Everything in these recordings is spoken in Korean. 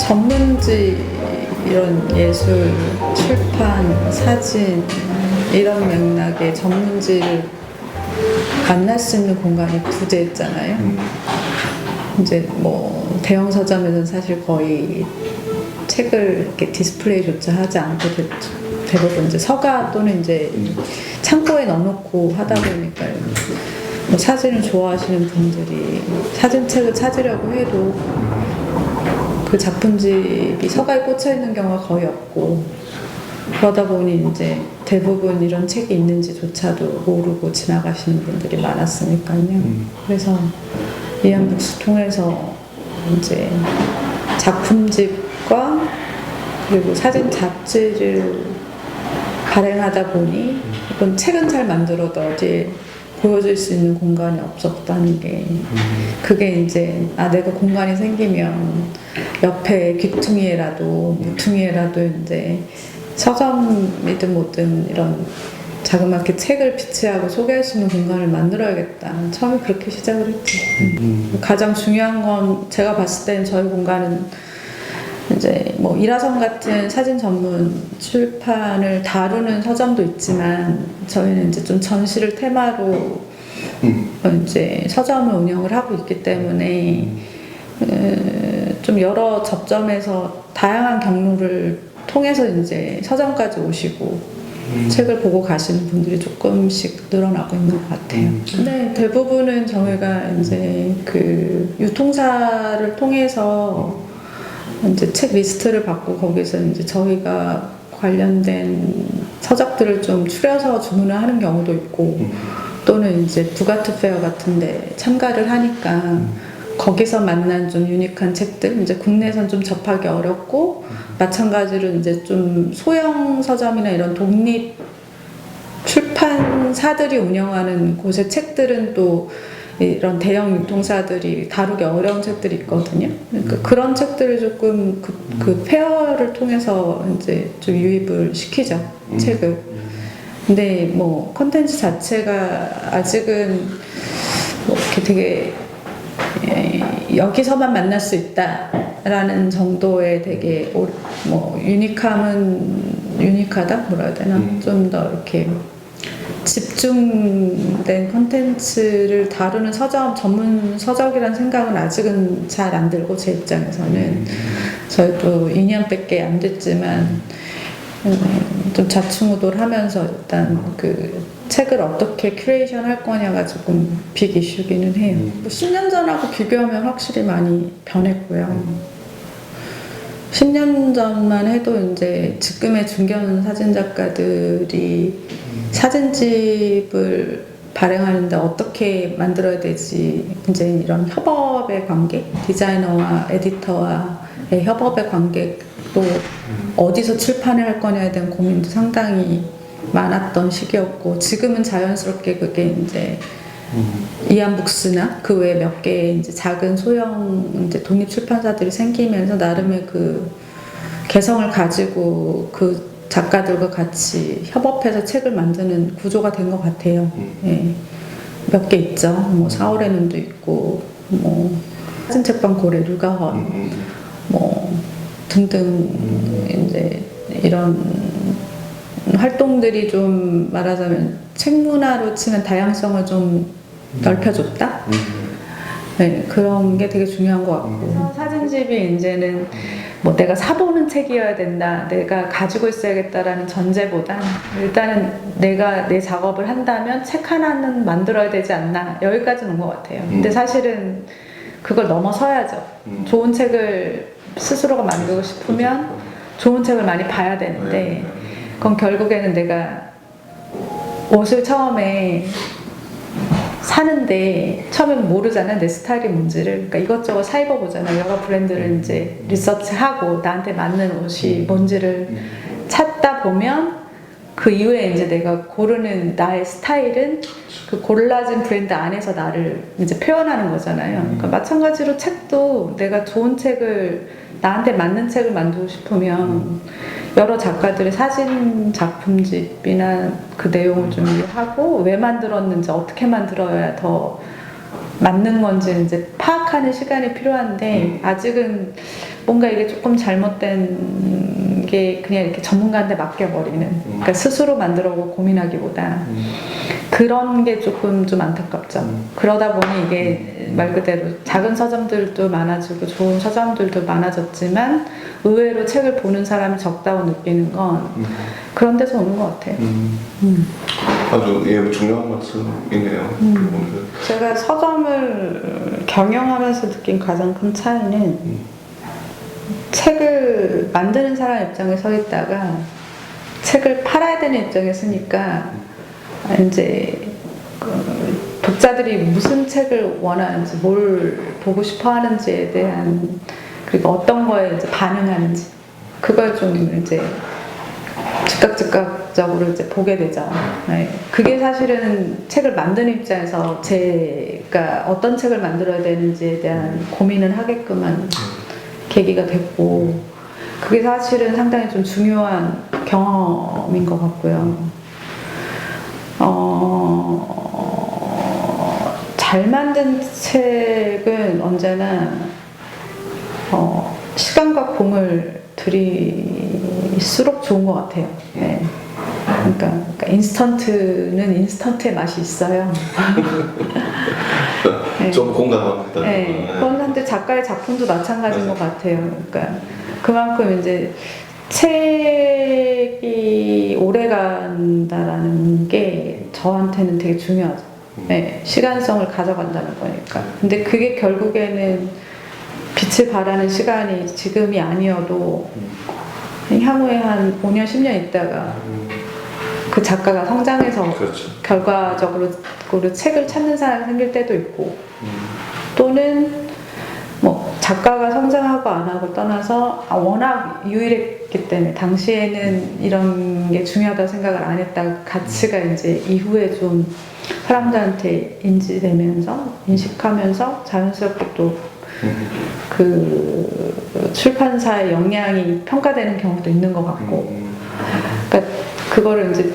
전문지 이런 예술, 출판, 사진 이런 맥락의 전문지를 만날 수 있는 공간이 부재했잖아요. 이제 뭐 대형 서점에서는 사실 거의 책을 이렇게 디스플레이조차 하지 않고 대부분 이제 서가 또는 이제 창고에 넣어놓고 하다 보니까요. 뭐 사진을 좋아하시는 분들이 사진책을 찾으려고 해도 그 작품집이 서가에 꽂혀 있는 경우가 거의 없고, 그러다 보니 이제 대부분 이런 책이 있는지조차도 모르고 지나가시는 분들이 많았으니까요. 그래서 이안북스 통해서 이제 작품집과 그리고 사진 잡지를 발행하다 보니 이건 책은 잘 만들어도 어디에 보여줄 수 있는 공간이 없었다는 게, 그게 이제 내가 공간이 생기면 옆에 귀퉁이에라도 무퉁이에라도 이제 서점이든 뭐든 이런 자그맣게 책을 비치하고 소개할 수 있는 공간을 만들어야겠다. 처음에 그렇게 시작을 했죠. 가장 중요한 건 제가 봤을 때는 저희 공간은 이제 뭐 일화성 같은 사진 전문 출판을 다루는 서점도 있지만, 저희는 이제 좀 전시를 테마로 이제 서점을 운영을 하고 있기 때문에 좀 여러 접점에서 다양한 경로를 통해서 이제 서점까지 오시고 책을 보고 가시는 분들이 조금씩 늘어나고 있는 것 같아요. 네, 대부분은 저희가 이제 그 유통사를 통해서 이제 책 리스트를 받고 거기서 이제 저희가 관련된 서적들을 좀 추려서 주문을 하는 경우도 있고, 또는 이제 부가트 페어 같은데 참가를 하니까 거기서 만난 좀 유니크한 책들, 이제 국내에선 좀 접하기 어렵고, 마찬가지로 이제 좀 소형 서점이나 이런 독립 출판사들이 운영하는 곳의 책들은 또 이런 대형 유통사들이 다루기 어려운 책들이 있거든요. 그러니까 그런 책들을 조금 그 페어를 통해서 이제 좀 유입을 시키죠, 책을. 근데 뭐 컨텐츠 자체가 아직은 뭐 이렇게 되게 여기서만 만날 수 있다라는 정도의 되게 뭐 유니크하다 뭐라 해야 되나, 좀 더 이렇게 집중된 콘텐츠를 다루는 서점, 전문 서적이라는 생각은 아직은 잘 안 들고, 제 입장에서는 저희도 2년밖에 안 됐지만 좀 좌충우돌 하면서 일단 그 책을 어떻게 큐레이션 할 거냐가 조금 빅 이슈기는 해요. 10년 전하고 비교하면 확실히 많이 변했고요. 10년 전만 해도 이제 지금의 중견 사진 작가들이 사진집을 발행하는데 어떻게 만들어야 되지, 이제 이런 협업의 관계, 디자이너와 에디터와의 협업의 관계, 또 어디서 출판을 할 거냐에 대한 고민도 상당히 많았던 시기였고, 지금은 자연스럽게 그게 이제 이안북스나 그 외에 몇 개의 이제 작은 소형 이제 독립 출판사들이 생기면서 나름의 그 개성을 가지고 그 작가들과 같이 협업해서 책을 만드는 구조가 된 것 같아요. 예. 몇 개 있죠. 뭐 사오레눈도 있고, 뭐 사진책방 고래 류가헌, 뭐 등등 이제 이런 활동들이 좀 말하자면 책 문화로 치면 다양성을 좀 넓혀줬다. 네, 그런 게 되게 중요한 것 같고, 사진집이 이제는 뭐 내가 사보는 책이어야 된다, 내가 가지고 있어야겠다라는 전제보다 일단은 내가 내 작업을 한다면 책 하나는 만들어야 되지 않나, 여기까지는 온 것 같아요. 근데 사실은 그걸 넘어서야죠. 좋은 책을 스스로가 만들고 싶으면 좋은 책을 많이 봐야 되는데, 그건 결국에는 내가 옷을 처음에 사는데 처음엔 모르잖아, 내 스타일이 뭔지를. 그러니까 이것저것 사입어보잖아. 여러 브랜드를 이제 리서치하고 나한테 맞는 옷이 뭔지를 찾다 보면 그 이후에 이제 내가 고르는 나의 스타일은 그 골라진 브랜드 안에서 나를 이제 표현하는 거잖아요. 그러니까 마찬가지로 책도 내가 좋은 책을, 나한테 맞는 책을 만들고 싶으면 여러 작가들의 사진 작품집이나 그 내용을 좀 이해하고 왜 만들었는지, 어떻게 만들어야 더 맞는 건지 이제 파악하는 시간이 필요한데, 아직은 뭔가 이게 조금 잘못된 게 그냥 이렇게 전문가한테 맡겨버리는, 그러니까 스스로 만들어보고 고민하기보다 그런 게 조금 좀 안타깝죠. 그러다 보니 이게 말 그대로 작은 서점들도 많아지고 좋은 서점들도 많아졌지만 의외로 책을 보는 사람이 적다고 느끼는 건 그런 데서 오는 것 같아요. 아주 예, 중요한 말씀이네요. 제가 서점을 경영하면서 느낀 가장 큰 차이는 책을 만드는 사람 입장에 서 있다가 책을 팔아야 되는 입장에 서니까 이제 독자들이 무슨 책을 원하는지, 뭘 보고 싶어 하는지에 대한, 그리고 어떤 거에 이제 반응하는지, 그걸 좀 이제 즉각적으로 이제 보게 되죠. 네. 그게 사실은 책을 만드는 입장에서 제가 어떤 책을 만들어야 되는지에 대한 고민을 하게끔 한 계기가 됐고, 그게 사실은 상당히 좀 중요한 경험인 것 같고요. 잘 만든 책은 언제나 시간과 공을 들일수록 좋은 것 같아요. 네. 그러니까 인스턴트는 인스턴트의 맛이 있어요. 네. 좀 공감합니다. 네. 그건 한데 작가의 작품도 마찬가지인 것 같아요. 그러니까 그만큼 이제 책이 오래 간다라는 게 저한테는 되게 중요하죠. 네, 시간성을 가져간다는 거니까. 근데 그게 결국에는 빛을 발하는 시간이 지금이 아니어도 향후에 한 5년, 10년 있다가 그 작가가 성장해서 그렇죠. 결과적으로 책을 찾는 사람이 생길 때도 있고, 또는 뭐 작가가 성장하고 안 하고 떠나서 워낙 유일했기 때문에 당시에는 이런 게 중요하다고 생각을 안 했다가 가치가 이제 이후에 좀 사람들한테 인지되면서 인식하면서 자연스럽게 또 그 출판사의 역량이 평가되는 경우도 있는 것 같고, 그러니까 그거를 이제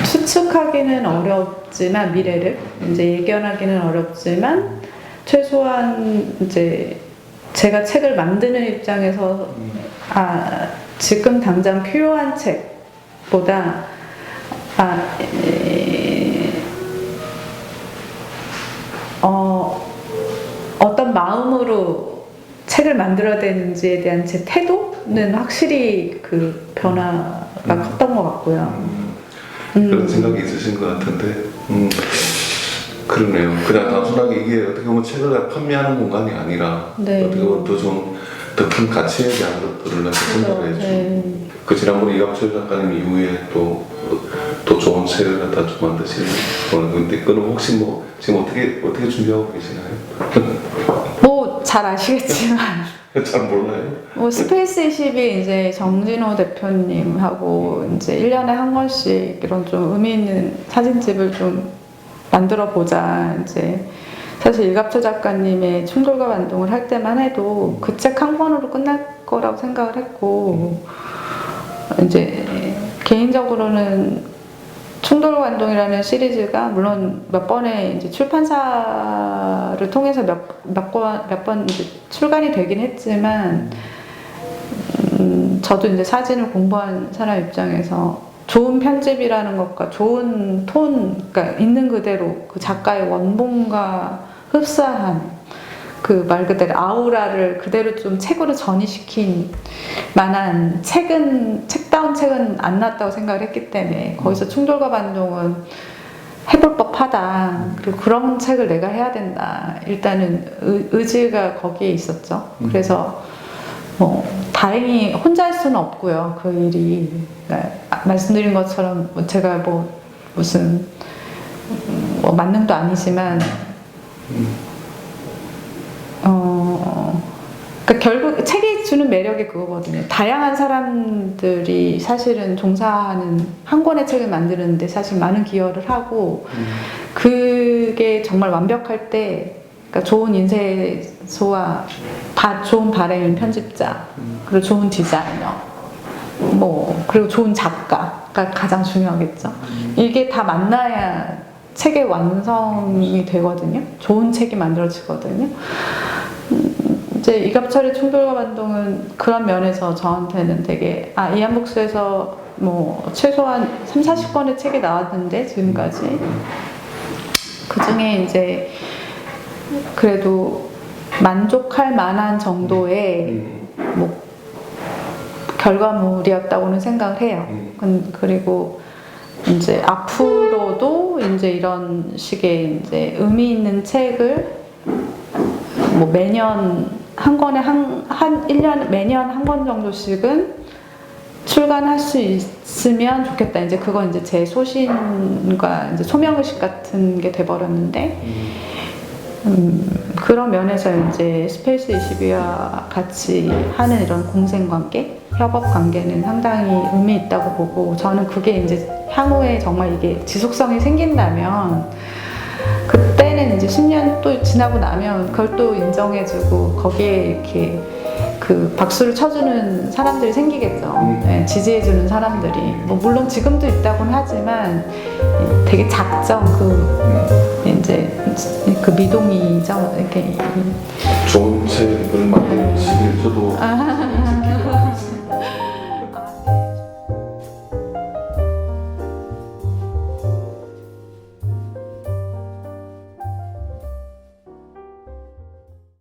추측하기는 어렵지만, 미래를 이제 예견하기는 어렵지만, 최소한 이제 제가 책을 만드는 입장에서 지금 당장 필요한 책보다 어떤 마음으로 책을 만들어야 되는지에 대한 제 태도는 확실히 그 변화가 컸던 것 같고요. 그런 생각이 있으신 것 같은데, 그러네요. 그냥 단순하게 이게 어떻게 보면 책을 판매하는 공간이 아니라 네. 어떻게 보면 더 큰 가치에 대한 것들을 생각을 해주고, 네. 그 지난번에 이갑철 작가님 이후에 또 좋은 책을 갖다 좀 만드시는 건데, 그건 혹시 뭐 지금 어떻게 준비하고 계시나요? 뭐 잘 아시겠지만 잘 몰라요. 뭐 스페이스 20이 이제 정진호 대표님하고 이제 1년에 한 권씩 이런 좀 의미 있는 사진집을 좀 만들어 보자. 이제 사실 이갑철 작가님의 충돌과 반동을 할 때만 해도 그 책 한 권으로 끝날 거라고 생각을 했고, 이제 개인적으로는 충돌과 반동이라는 시리즈가 물론 몇 번의 이제 출판사를 통해서 몇 번 이제 출간이 되긴 했지만, 저도 이제 사진을 공부한 사람 입장에서 좋은 편집이라는 것과 좋은 톤, 그러니까 있는 그대로 그 작가의 원본과 흡사한 그 말 그대로 아우라를 그대로 좀 책으로 전이시킨 만한 책다운 책은 안 났다고 생각을 했기 때문에, 거기서 충돌과 반동은 해볼 법하다. 그리고 그런 책을 내가 해야 된다. 일단은 의지가 거기에 있었죠. 그래서 뭐 다행히 혼자 할 수는 없고요. 그 일이, 그러니까 말씀드린 것처럼 제가 뭐 무슨 뭐 만능도 아니지만 그러니까 결국 책이 주는 매력이 그거거든요. 다양한 사람들이 사실은 종사하는 한 권의 책을 만드는데 사실 많은 기여를 하고 그게 정말 완벽할 때 그러니까 좋은 인쇄소와 좋은 발행 편집자 그리고 좋은 디자이너 뭐 그리고 좋은 작가가 가장 중요하겠죠. 이게 다 만나야 책의 완성이 되거든요. 좋은 책이 만들어지거든요. 이제 이갑철의 충돌과 반동은 그런 면에서 저한테는 되게 이한북스에서 뭐 최소한 30-40권의 책이 나왔는데 지금까지 그 중에 이제 그래도 만족할 만한 정도의 뭐 결과물이었다고는 생각을 해요. 그리고 이제 앞으로도 이제 이런 식의 이제 의미 있는 책을 뭐 매년 한 권에 한 1년 매년 한 권 정도씩은 출간할 수 있으면 좋겠다. 이제 그건 이제 제 소신과 이제 소명의식 같은 게 돼버렸는데 그런 면에서 이제 스페이스 22와 같이 하는 이런 공생 관계, 협업 관계는 상당히 의미 있다고 보고 저는 그게 이제 향후에 정말 이게 지속성이 생긴다면 그때는 이제 10년 또 지나고 나면 그걸 또 인정해주고 거기에 이렇게 그 박수를 쳐주는 사람들이 생기겠죠. 네, 지지해주는 사람들이. 뭐 물론 지금도 있다고는 하지만 되게 작죠. 이제 그 미동이죠. 이렇게 좋은 책을 만드시길 저도